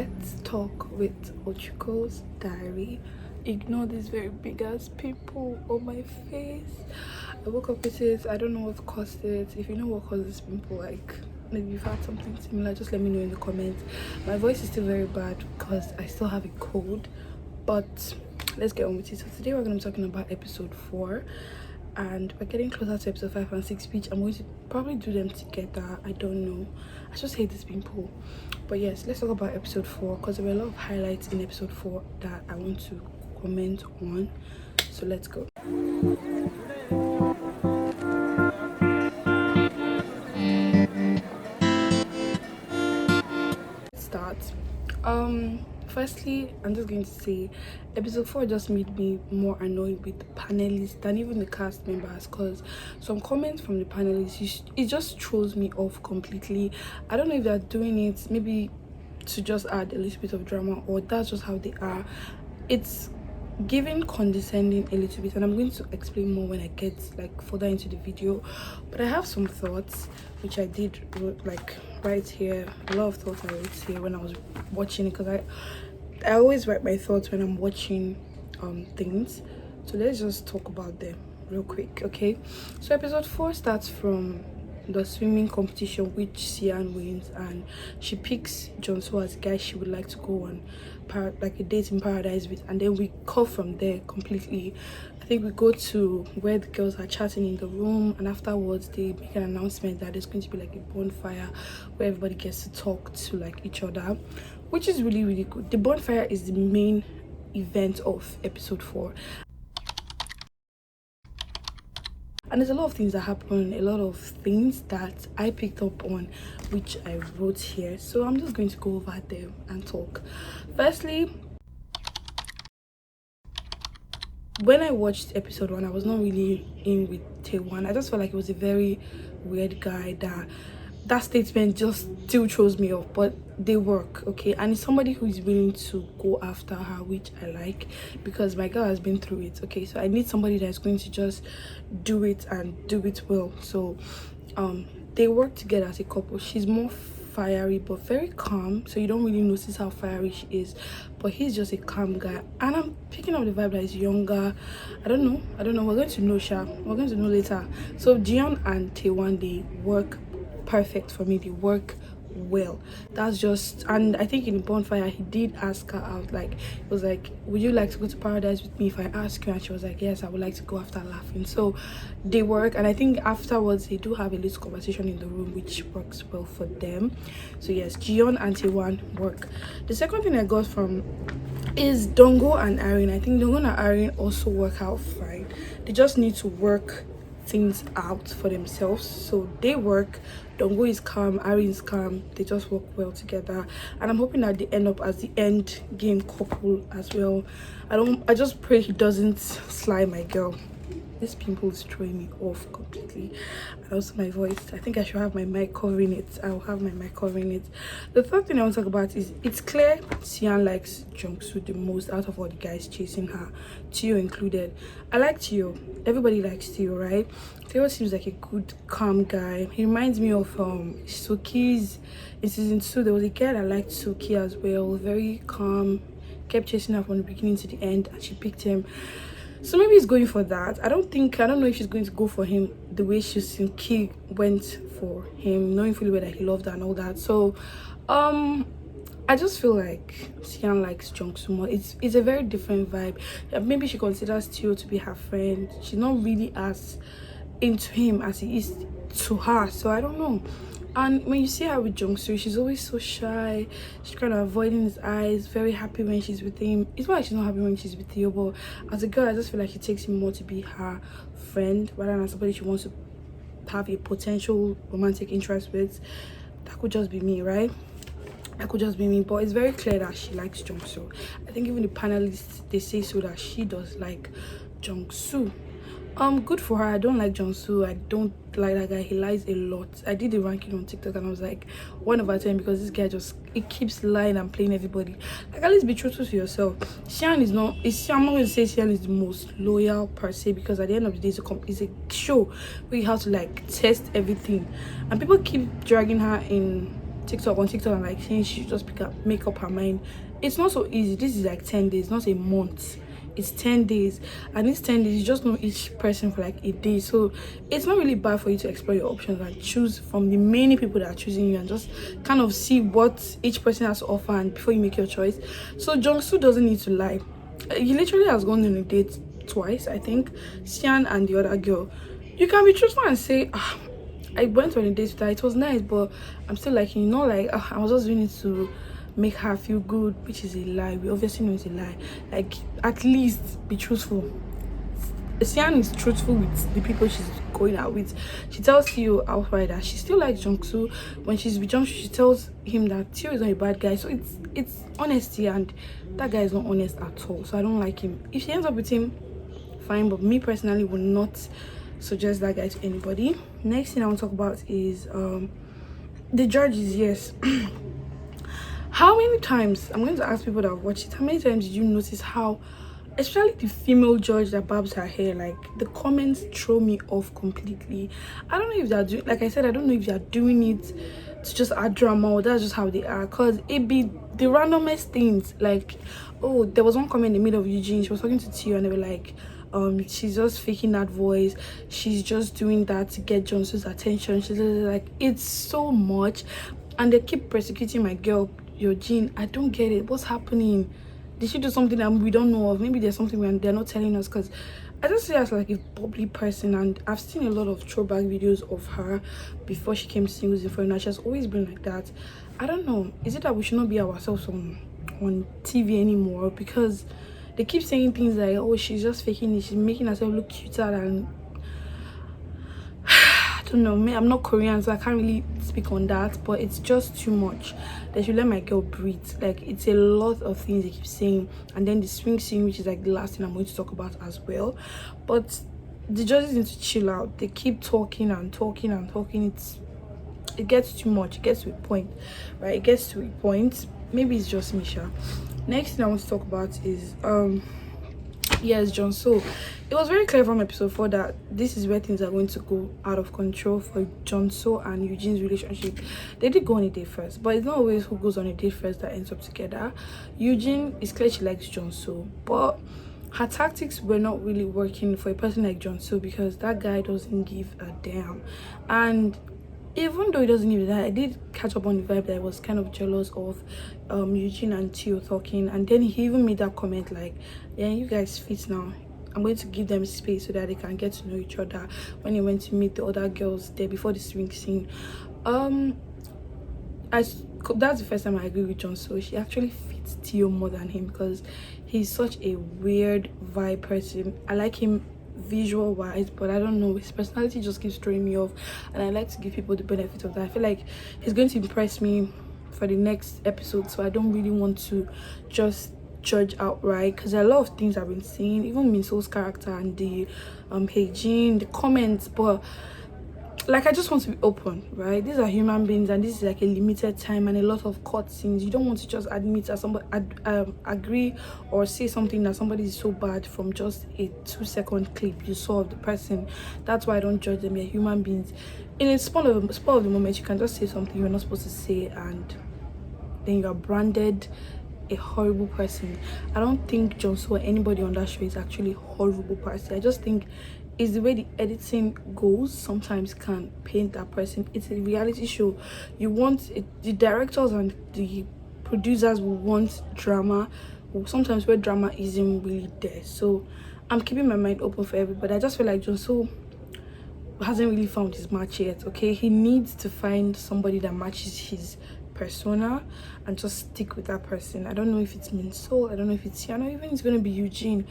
let's talk with Ochuko's diary. Ignore these very big ass pimple on my face. I woke up with it. I don't know what caused it. If you know what caused this pimple, like maybe you've had something similar, just let me know in the comments. My voice is still very bad because I still have a cold, but let's get on with it. So today we're going to be talking about episode 4, and we're getting closer to episode 5 and 6, which I'm going to probably do them together. I don't know, I just hate this pimple. But yes, let's talk about episode 4 because there were a lot of highlights in episode 4 that I want to comment on. So let's go. Let's start. Firstly, I'm just going to say episode 4 just made me more annoyed with the panelists than even the cast members, because some comments from the panelists, it just throws me off completely. I don't know if they're doing it maybe to just add a little bit of drama, or that's just how they are. It's giving condescending a little bit, and I'm going to explain more when I get like further into the video. But I have some thoughts which I did like right here. A lot of thoughts I wrote here when I was watching it, because I always write my thoughts when I'm watching things. So let's just talk about them real quick. Okay, so episode 4 starts from the swimming competition, which Sian wins, and she picks Jonsu as a guy she would like to go on like a date in paradise with, and then we cut from there completely. I think we go to where the girls are chatting in the room, and afterwards they make an announcement that there's going to be like a bonfire where everybody gets to talk to like each other, which is really, really good. The bonfire is the main event of episode 4. And there's a lot of things that happen, a lot of things that I picked up on, which I wrote here. So I'm just going to go over them and talk. Firstly, when I watched episode 1, I was not really in with Taewon. I just felt like it was a very weird guy. That statement just still throws me off, but they work, okay? And it's somebody who is willing to go after her, which I like, because my girl has been through it, okay? So I need somebody that's going to just do it and do it well. So they work together as a couple. She's more fiery but very calm, so you don't really notice how fiery she is, but he's just a calm guy. And I'm picking up the vibe that he's younger. I don't know, we're going to know. We're going to know later. So Jiyeon and Taewon, they work perfect for me. They work well. That's just, and I think in Bonfire he did ask her out, like it was like, would you like to go to paradise with me if I ask you? And she was like, yes, I would like to go, after laughing. So they work, and I think afterwards they do have a little conversation in the room, which works well for them. So yes, Jiyeon and Taewon work. The second thing I got from is Dongo and Arin. I think Dongo and Arin also work out fine. They just need to work things out for themselves. So they work. Dongo is calm, Arin is calm. They just work well together, and I'm hoping that they end up as the end game couple as well. I just pray he doesn't slide my girl. This pimple is throwing me off completely, and also my voice. I think I should have my mic covering it. I'll have my mic covering it. The third thing I want to talk about is, it's clear Sian likes Jungsu the most out of all the guys chasing her, Teo included. I like Teo. Everybody likes Teo, right? Teo seems like a good, calm guy. He reminds me of Soki's in season 2. There was a guy that liked Soki as well. Very calm, kept chasing her from the beginning to the end, and she picked him. So maybe he's going for that. I don't know if she's going to go for him the way Ki went for him, knowing fully well that he loved her and all that. So I just feel like Sian likes Jungsu more. It's a very different vibe. Maybe she considers Teo to be her friend. She's not really as into him as he is to her. So I don't know. And when you see her with Jungsu, she's always so shy. She's kind of avoiding his eyes, very happy when she's with him. It's not like she's not happy when she's with you, but as a girl, I just feel like she takes him more to be her friend rather than somebody she wants to have a potential romantic interest with. That could just be me, right? That could just be me, but it's very clear that she likes Jungsu. I think even the panelists, they say so, that she does like Jungsu. Good for her. I don't like Jungsu. I don't like that guy. He lies a lot. I did the ranking on TikTok and I was like 1/10 because this guy it keeps lying and playing everybody. Like, at least be truthful to yourself. I'm not going to say Xian is the most loyal per se, because at the end of the day it's a show where you have to like test everything, and people keep dragging her in TikTok and like saying she should just make up her mind. It's not so easy. This is like 10 days, not a month. It's 10 days, and these 10 days you just know each person for like a day, so it's not really bad for you to explore your options and choose from the many people that are choosing you, and just kind of see what each person has to offer and before you make your choice. So Jungsu doesn't need to lie. He literally has gone on a date twice, I think. Xian and the other girl, you can be truthful and say, I went on a date with her, it was nice, but I'm still like, you know, like I was just doing it to make her feel good, which is a lie. We obviously know it's a lie. Like, at least be truthful. Sian is truthful with the people she's going out with. She tells Tio outright that she still likes Jungsu. When she's with Jungsu, she tells him that Tio is not a bad guy. So it's honesty, and that guy is not honest at all. So I don't like him. If she ends up with him, fine, but me personally would not suggest that guy to anybody. Next thing I want to talk about is the judges. Yes. How many times, I'm going to ask people that have watched it, how many times did you notice how, especially the female judge that barbs her hair, like the comments throw me off completely. I don't know if they're doing, like I said, I don't know if they're doing it to just add drama or that's just how they are, because it be the randomest things. Like, oh, there was one comment in the middle of Eugene, she was talking to Tio and they were like, she's just faking that voice, she's just doing that to get Johnson's attention. She's like, it's so much, and they keep persecuting my girl Eugene. I don't get it. What's happening? Did she do something that we don't know of? Maybe there's something they're not telling us, because I just see her as like a bubbly person, and I've seen a lot of throwback videos of her before she came to Singles Inferno. She has always been like that. I don't know, is it that we should not be ourselves on TV anymore? Because they keep saying things like, oh, she's just faking it, she's making herself look cuter, and I don't know, I'm not Korean, so I can't really speak on that, but it's just too much. They should let my girl breathe. Like, it's a lot of things they keep saying, and then the swing scene, which is like the last thing I'm going to talk about as well. But the judges need to chill out. They keep talking and talking and talking. It gets too much. It gets to a point, right? It gets to a point. Maybe it's just Misha. Next thing I want to talk about is yes, John. So it was very clear from episode 4 that this is where things are going to go out of control for Jonso and Eugene's relationship. They did go on a date first, but it's not always who goes on a date first that ends up together. Eugene is clear she likes Jonso, but her tactics were not really working for a person like Jonso, because that guy doesn't give a damn. And even though he doesn't give a damn, I did catch up on the vibe that I was kind of jealous of Eugene and Tio talking, and then he even made that comment like, yeah, you guys fit now, I'm going to give them space so that they can get to know each other, when he went to meet the other girls there before the swing scene. That's the first time I agree with John. So she actually fits Tio more than him, because he's such a weird vibe person. I like him visual wise, but I don't know, his personality just keeps throwing me off, and I like to give people the benefit of that. I feel like he's going to impress me for the next episode, so I don't really want to just judge outright, because there are a lot of things I've been seeing, even Minso's character and the Heijin, the comments, but like, I just want to be open, right? These are human beings, and this is like a limited time and a lot of cut scenes. You don't want to just admit that somebody agree or say something that somebody is so bad from just a 2-second clip you saw of the person. That's why I don't judge them. They're human beings. In a spur of the moment, you can just say something you're not supposed to say, and then you're branded a horrible person. I don't think Jonso or anybody on that show is actually a horrible person. I just think it's the way the editing goes sometimes can paint that person. It's a reality show. You want it, the directors and the producers will want drama, sometimes where drama isn't really there. So I'm keeping my mind open for everybody. I just feel like Jonso hasn't really found his match yet. Okay, he needs to find somebody that matches his persona and just stick with that person. I don't know if it's Minso, I don't know if it's Sienna, even it's going to be Eugene.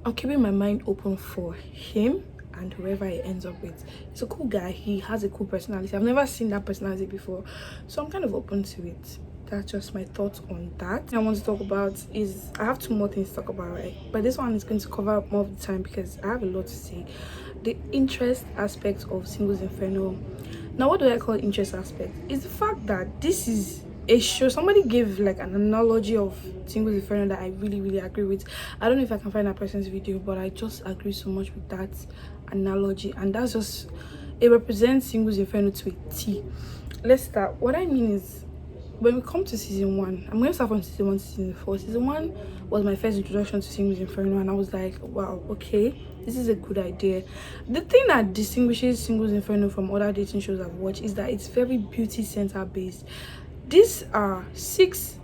I'm keeping my mind open for him and whoever he ends up with. He's a cool guy, he has a cool personality. I've never seen that personality before, so I'm kind of open to it. That's just my thoughts on that. I want to talk about is, I have 2 more things to talk about, right? But this one is going to cover up more of the time because I have a lot to say. The interest aspect of Singles Inferno. Now, what do I call interest aspect? Is the fact that this is a show. Somebody gave like an analogy of Singles Inferno that I really agree with. I don't know if I can find that person's video, but I just agree so much with that analogy, and that's just, it represents Singles Inferno to a T. Let's start. What I mean is, when we come to season 1, I'm going to start from season 1 to season 4. Season 1 was my first introduction to Singles Inferno, and I was like, wow, okay, this is a good idea. The thing that distinguishes Singles Inferno from other dating shows I've watched is that it's very beauty center based. These are 6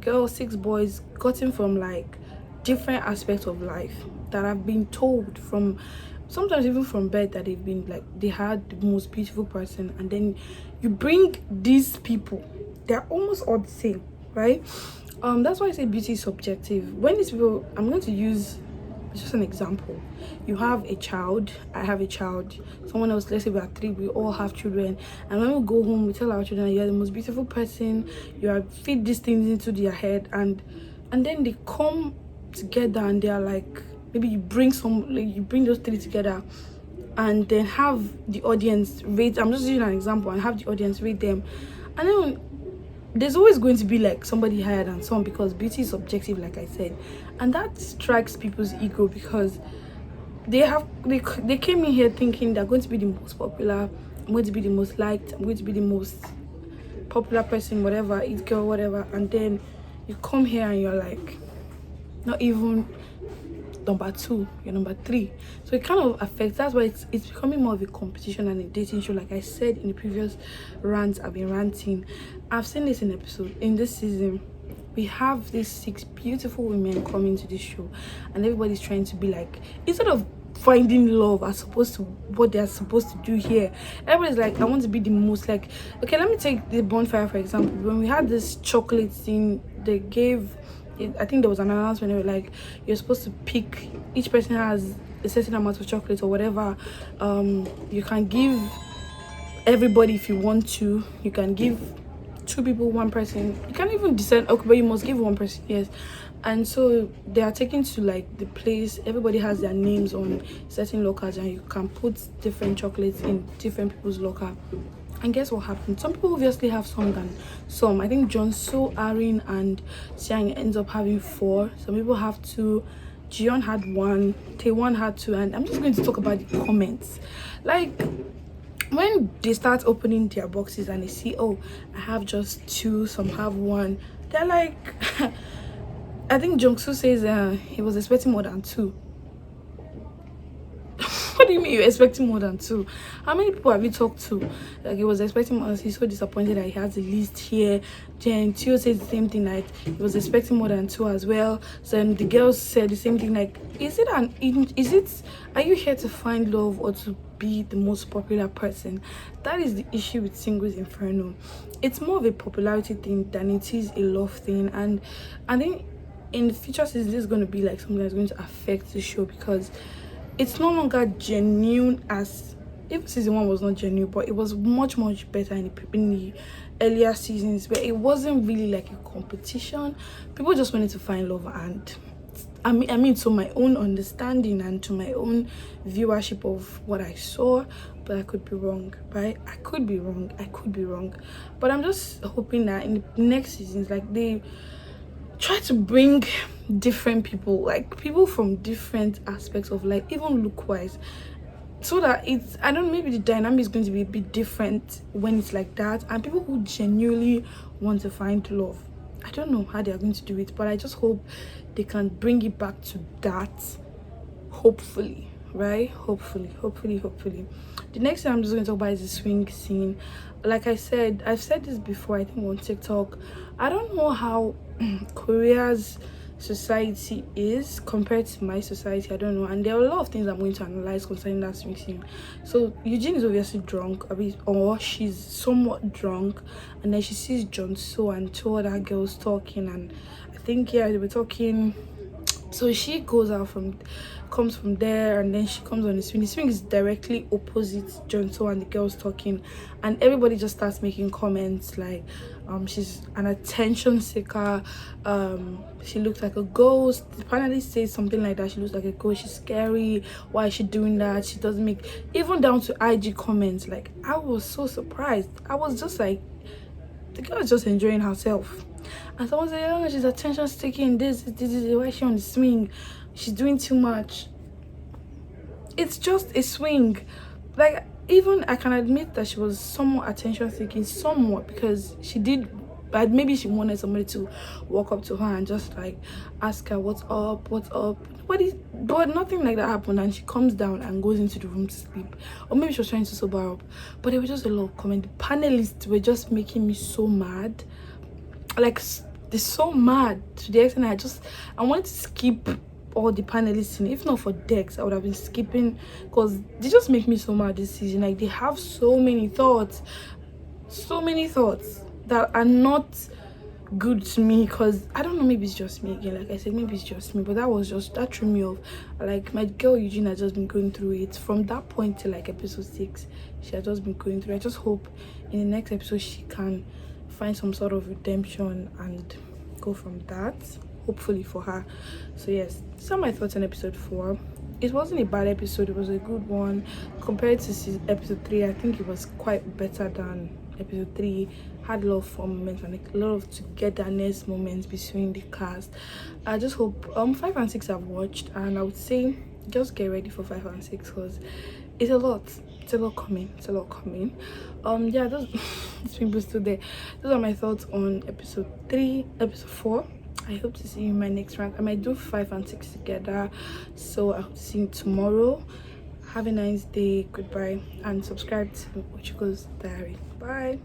girls, 6 boys gotten from like different aspects of life that have been told from, sometimes even from birth, that they've been like, they had the most beautiful person, and then you bring these people, they're almost all the same, right? That's why I say beauty is subjective. When these people, I'm going to use just an example. You have a child, I have a child, someone else, let's say we are 3, we all have children, and when we go home we tell our children, you're the most beautiful person, you are, feed these things into their head, and then they come together and they are like, maybe you bring some, like you bring those 3 together and then have the audience rate, I'm just using an example, and have the audience rate them, and then there's always going to be like somebody higher than some, because beauty is subjective, like I said, and that strikes people's ego, because they came in here thinking they're going to be the most popular, I'm going to be the most liked, I'm going to be the most popular person, whatever, it girl, whatever, and then you come here and you're like not even number 2, you're number 3. So it kind of affects, that's why it's becoming more of a competition than a dating show. Like I said in the previous rants I've been ranting, I've seen this in this season. We have these 6 beautiful women coming to this show, and everybody's trying to be like, instead of finding love as opposed to what they're supposed to do here, everybody's like, I want to be the most, like, okay, let me take the Bonfire for example. When we had this chocolate scene, they gave, I think there was an announcement, they were like, you're supposed to pick, each person has a certain amount of chocolate or whatever. You can give everybody if you want to, you can give 2 people, 1 person, you can even decide, okay, but you must give 1 person, yes. And so they are taken to like the place, everybody has their names on certain lockers, and you can put different chocolates in different people's locker. And guess what happened? Some people obviously have some than some. I think Jonso, Arin, and Siang ends up having 4. Some people have 2. Jion had 1. Taewon had 2. And I'm just going to talk about the comments. Like, when they start opening their boxes and they see, oh, I have just 2, some have 1, they're like, I think Jungsu says he was expecting more than 2. What do you mean you're expecting more than 2? How many people have you talked to? Like, he was expecting more. He's so disappointed that he has a list here. Then Tio says the same thing, like he was expecting more than 2 as well. So then the girls said the same thing, like, are you here to find love or to be the most popular person? That is the issue with Singles Inferno. It's more of a popularity thing than it is a love thing, and I think in the future seasons this is going to be like something that's going to affect the show, because it's no longer genuine. As if season 1 was not genuine, but it was much better in the earlier seasons, where it wasn't really like a competition. People just wanted to find love, and I mean to my own understanding and to my own viewership of what I saw, but I could be wrong, right? I could be wrong, but I'm just hoping that in the next seasons, like, they try to bring different people, like people from different aspects of life, even look wise, so that it's, I don't know, maybe the dynamic is going to be a bit different when it's like that, and people who genuinely want to find love. I don't know how they are going to do it, but I just hope they can bring it back to that, hopefully, right? Hopefully. The next thing I'm just going to talk about is the swing scene. Like I said, I've said this before, I think on TikTok, I don't know how Korea's society is compared to my society. I don't know, and there are a lot of things I'm going to analyze concerning that swing scene. So Eugene is obviously drunk, or she's somewhat drunk, and then she sees Jonso and 2 other girls talking, and I think, yeah, they were talking. So she comes from there, and then she comes on the swing. The swing is directly opposite Jonso and the girls talking, and everybody just starts making comments like, she's an attention seeker, she looks like a ghost. The panelist says something like that, she looks like a ghost, she's scary, why is she doing that, she doesn't make, even down to IG comments. Like, I was so surprised. I was just like, the girl is just enjoying herself. And someone said, oh, she's attention seeking, this is why is she on the swing, she's doing too much. It's just a swing. Like, even I can admit that she was somewhat attention seeking, somewhat, because she did but maybe she wanted somebody to walk up to her and just like ask her what's up, but nothing like that happened, and she comes down and goes into the room to sleep. Or maybe she was trying to sober up. But there was just a lot of comment. The panelists were just making me so mad, like they're so mad to the extent I wanted to skip all the panelists. If not for Dex, I would have been skipping, because they just make me so mad this season. Like, they have so many thoughts that are not good to me, because I don't know, maybe it's just me again. Like I said, maybe it's just me, but that threw me off. Like, my girl Eugene has just been going through it from that point to like episode 6. She has just been going through. I just hope in the next episode she can find some sort of redemption and go from that, hopefully, for her. So yes, these are my thoughts on episode 4. It wasn't a bad episode, it was a good one. Compared to episode 3, I think it was quite better than episode 3. Had a lot of fun moments and a lot of togetherness moments between the cast. I just hope 5 and 6 I've watched, and I would say just get ready for 5 and 6, because it's a lot coming. Yeah, those people still there. Those are my thoughts on episode 4. I hope to see you in my next rank. I might do 5 and 6 together, so I hope to see you tomorrow. Have a nice day. Goodbye, and subscribe to Ochuko's Diary. Bye.